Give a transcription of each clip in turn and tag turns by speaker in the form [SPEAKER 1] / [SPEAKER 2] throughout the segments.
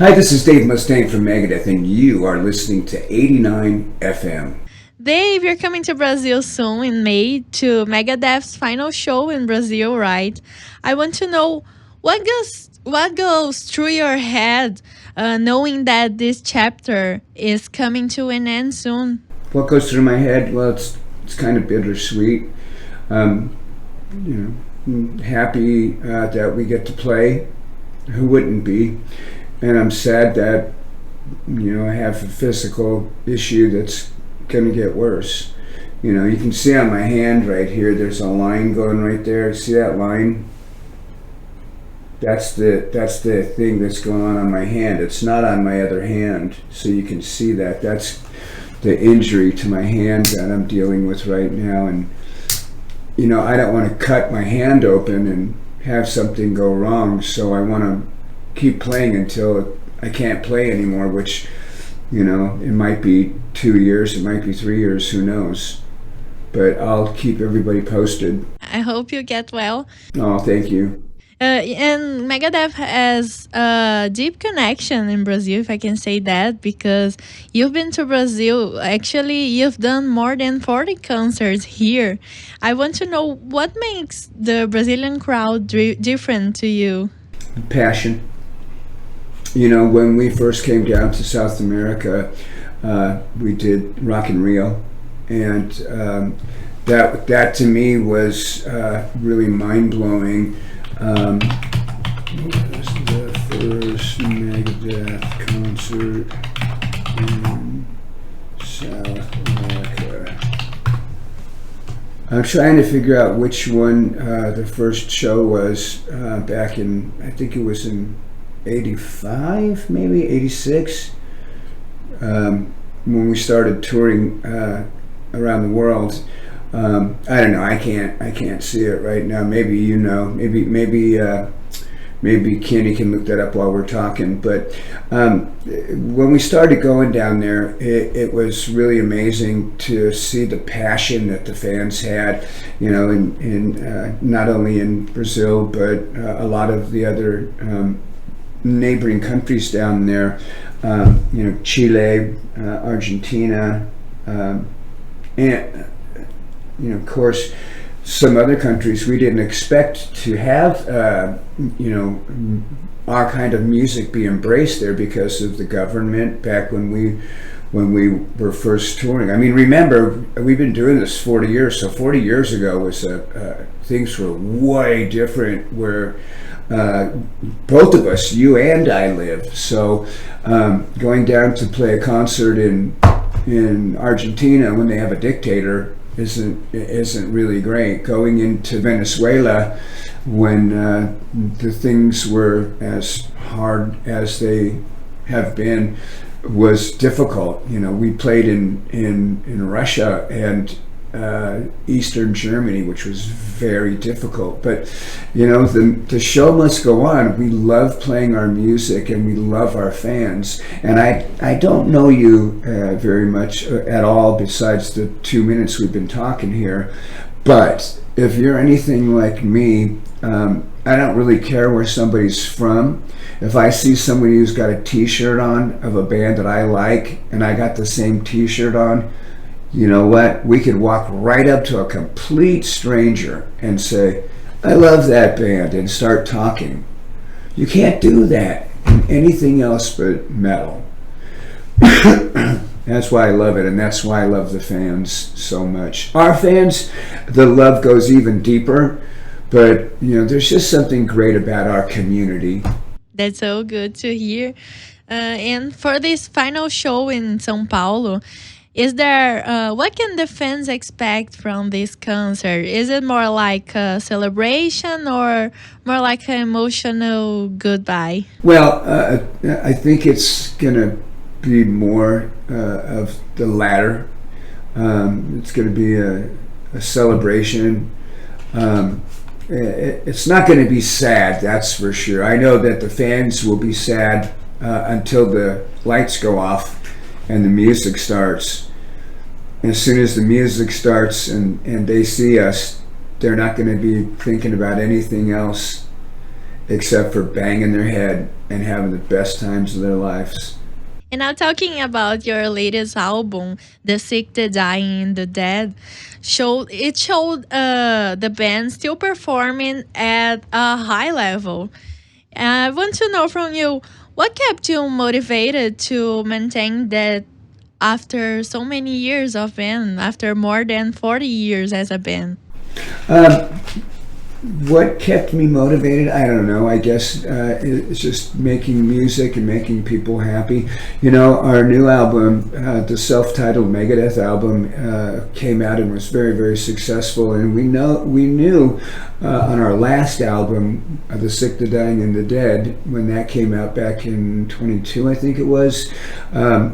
[SPEAKER 1] Hi, this is Dave Mustaine from Megadeth, and you are listening to 89 FM.
[SPEAKER 2] Dave, you're coming to Brazil soon in May to Megadeth's final show in Brazil, right? I want to know what goes through your head, knowing that this chapter is coming to an end soon.
[SPEAKER 1] What goes through my head? Well, it's kind of bittersweet. Um, I'm happy that we get to play. Who wouldn't be? And I'm sad that I have a physical issue that's going to get worse. You can see on my hand right here. There's a line going right there. See that line? That's the thing that's going on my hand. It's not on my other hand, so you can see that. That's the injury to my hand that I'm dealing with right now. And I don't want to cut my hand open and have something go wrong. So I want to keep playing until I can't play anymore, which it might be 2 years, it might be 3 years, who knows. But I'll keep everybody posted.
[SPEAKER 2] I hope you get well.
[SPEAKER 1] Oh, thank you.
[SPEAKER 2] And Megadeth has a deep connection in Brazil, if I can say that, because you've been to Brazil. Actually, you've done more than 40 concerts here. I want to know what makes the Brazilian crowd different to you.
[SPEAKER 1] Passion. When we first came down to South America, we did Rock in Rio, and that to me was really mind-blowing. What was the first Megadeth concert in South America? I'm trying to figure out which one the first show was back in, I think it was in 85, maybe 86, when we started touring around the world. I don't know. I can't see it right now. Maybe maybe Kenny can look that up while we're talking. But when we started going down there, it was really amazing to see the passion that the fans had. In not only in Brazil but a lot of the other neighboring countries down there. Chile, Argentina, and of course, some other countries we didn't expect to have, our kind of music be embraced there because of the government back when we were first touring. I mean, remember, we've been doing this 40 years, so 40 years ago was things were way different where both of us, you and I, lived. So going down to play a concert in Argentina when they have a dictator isn't really great. Going into Venezuela when the things were as hard as they have been was difficult. We played in Russia and Eastern Germany, which was very difficult. But the show must go on. We love playing our music and we love our fans. And I don't know you very much at all besides the 2 minutes we've been talking here. But if you're anything like me, I don't really care where somebody's from. If I see somebody who's got a t-shirt on of a band that I like and I got the same t-shirt on, you know what? We could walk right up to a complete stranger and say, I love that band, and start talking. You can't do that in anything else but metal. That's why I love it, and that's why I love the fans so much. Our fans, the love goes even deeper, but there's just something great about our community.
[SPEAKER 2] That's so good to hear. And for this final show in São Paulo, is there what can the fans expect from this concert? Is it more like a celebration or more like an emotional goodbye?
[SPEAKER 1] Well, I think it's gonna be more of the latter. It's gonna be a celebration. It's not going to be sad, that's for sure. I know that the fans will be sad until the lights go off and the music starts. As soon as the music starts and they see us, they're not going to be thinking about anything else except for banging their head and having the best times of their lives.
[SPEAKER 2] And now talking about your latest album, The Sick, the Dying, and the Dead, showed the band still performing at a high level. I want to know from you, what kept you motivated to maintain that after so many years of band, after more than 40 years as a band?
[SPEAKER 1] Um, what kept me motivated? I don't know. I guess it's just making music and making people happy. You know, our new album, the self-titled Megadeth album, came out and was very, very successful. And we knew on our last album, The Sick, the Dying, and the Dead, when that came out back in 22, I think it was,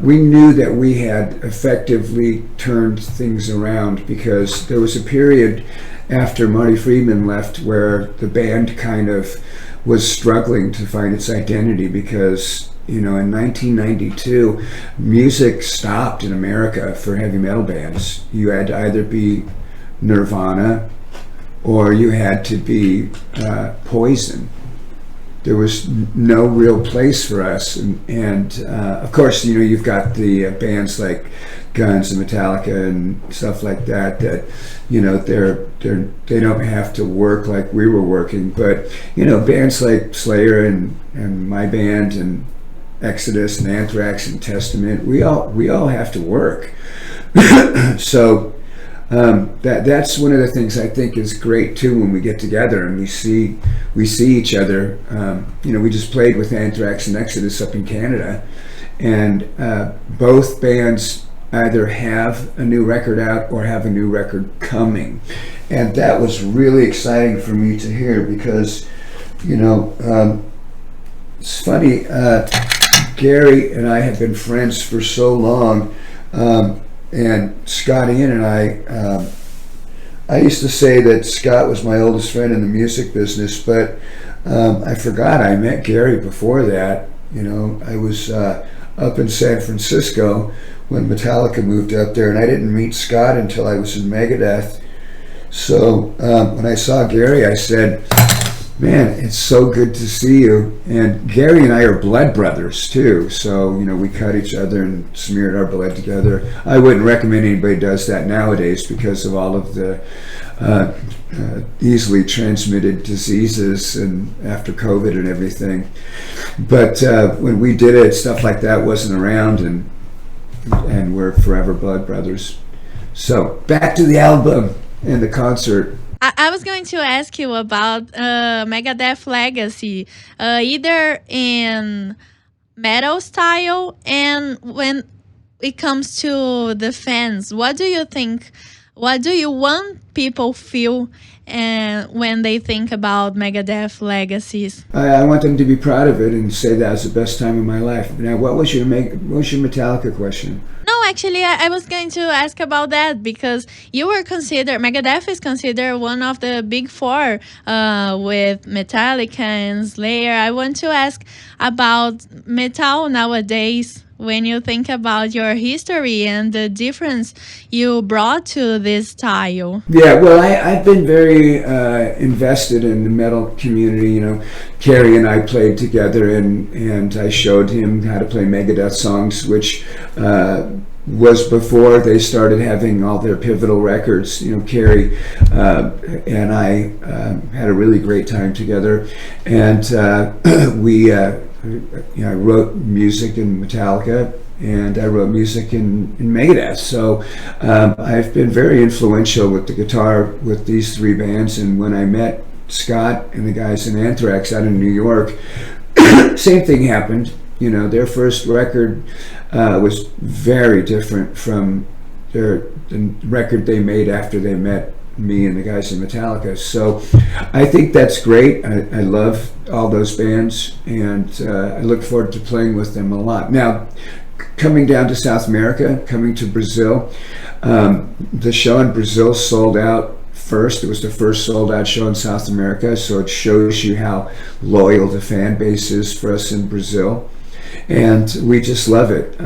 [SPEAKER 1] we knew that we had effectively turned things around, because there was a period after Marty Friedman left where the band kind of was struggling to find its identity, because, you know, in 1992 music stopped in America for heavy metal bands. You had to either be Nirvana or you had to be Poison. There was no real place for us, and of course, you know, you've got the bands like Guns and Metallica and stuff like that, you know, they don't have to work like we were working. But, you know, bands like Slayer and my band and Exodus and Anthrax and Testament, we all have to work. So that's one of the things I think is great too, when we get together and we see each other. You know, we just played with Anthrax and Exodus up in Canada, and both bands either have a new record out or have a new record coming, and that was really exciting for me to hear, because, you know, it's funny, Gary and I have been friends for so long, and Scott Ian and I used to say that Scott was my oldest friend in the music business, but I forgot I met Gary before that. You know, I was up in San Francisco when Metallica moved up there, and I didn't meet Scott until I was in Megadeth. So when I saw Gary, I said, man, it's so good to see you. And Gary and I are blood brothers too, so, you know, we cut each other and smeared our blood together. I wouldn't recommend anybody does that nowadays because of all of the easily transmitted diseases and after COVID and everything. But when we did it, stuff like that wasn't around, and we're forever blood brothers. So back to the album and the concert.
[SPEAKER 2] I was going to ask you about Megadeth legacy, either in metal style, and when it comes to the fans, what do you think? What do you want people feel when they think about Megadeth legacies?
[SPEAKER 1] I want them to be proud of it and say that was the best time of my life. Now, what was your Metallica question?
[SPEAKER 2] No, actually, I was going to ask about that, because you were considered, Megadeth is considered one of the big four with Metallica and Slayer. I want to ask about metal nowadays, when you think about your history and the difference you brought to this style.
[SPEAKER 1] Yeah, well, I've been very invested in the metal community. You know, Kerry and I played together, and I showed him how to play Megadeth songs, which was before they started having all their pivotal records. You know, Kerry and I had a really great time together, and I wrote music in Metallica, and I wrote music in Megadeth. So I've been very influential with the guitar with these three bands. And when I met Scott and the guys in Anthrax out in New York, same thing happened. You know, their first record was very different from the record they made after they met me and the guys in Metallica. So I think that's great. I love all those bands, and I look forward to playing with them a lot. Now, coming down to South America, coming to Brazil, the show in Brazil sold out first. It was the first sold out show in South America, so it shows you how loyal the fan base is for us in Brazil, and we just love it.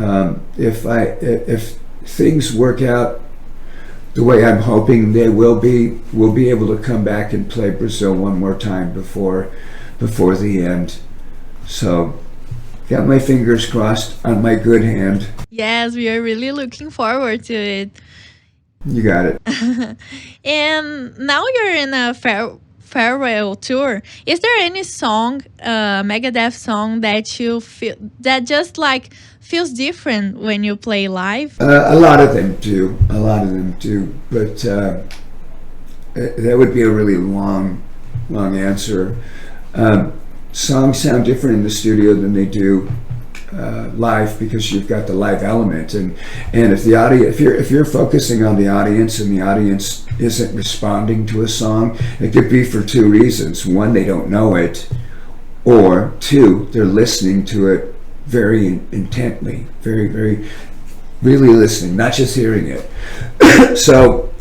[SPEAKER 1] If things work out the way I'm hoping they will be, we'll be able to come back and play Brazil one more time before before the end. So, got my fingers crossed on my good hand.
[SPEAKER 2] Yes, we are really looking forward to it.
[SPEAKER 1] You got it.
[SPEAKER 2] And now you're in a farewell tour. Is there any song, Megadeth song that you feel that just like feels different when you play live?
[SPEAKER 1] A lot of them do. A lot of them do. But that would be a really long answer. Songs sound different in the studio than they do live because you've got the live element, and if the audience, if you're focusing on the audience and the audience isn't responding to a song, it could be for two reasons. One, they don't know it, or two, they're listening to it very intently, very really listening, not just hearing it. So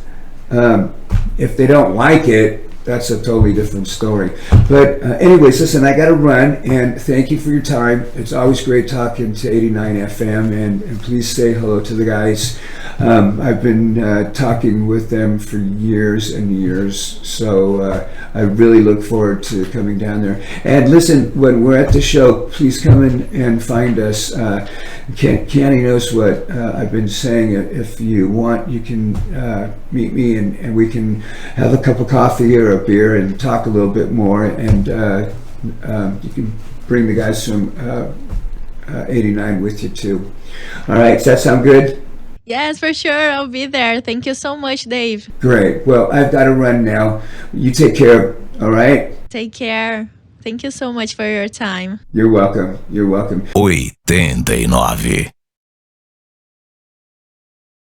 [SPEAKER 1] if they don't like it, that's a totally different story. But anyways, listen, I got to run, and thank you for your time. It's always great talking to 89 FM, and please say hello to the guys. I've been talking with them for years and years, so I really look forward to coming down there. And listen, when we're at the show, please come in and find us. Canny knows what I've been saying. If you want, you can meet me, and we can have a cup of coffee or a beer and talk a little bit more, and you can bring the guys from 89 with you too. All right, does that sound good?
[SPEAKER 2] Yes, for sure. I'll be there. Thank you so much, Dave.
[SPEAKER 1] Great. Well, I've got to run now. You take care, all right?
[SPEAKER 2] Take care. Thank you so much for your time.
[SPEAKER 1] You're welcome. You're welcome.
[SPEAKER 3] 89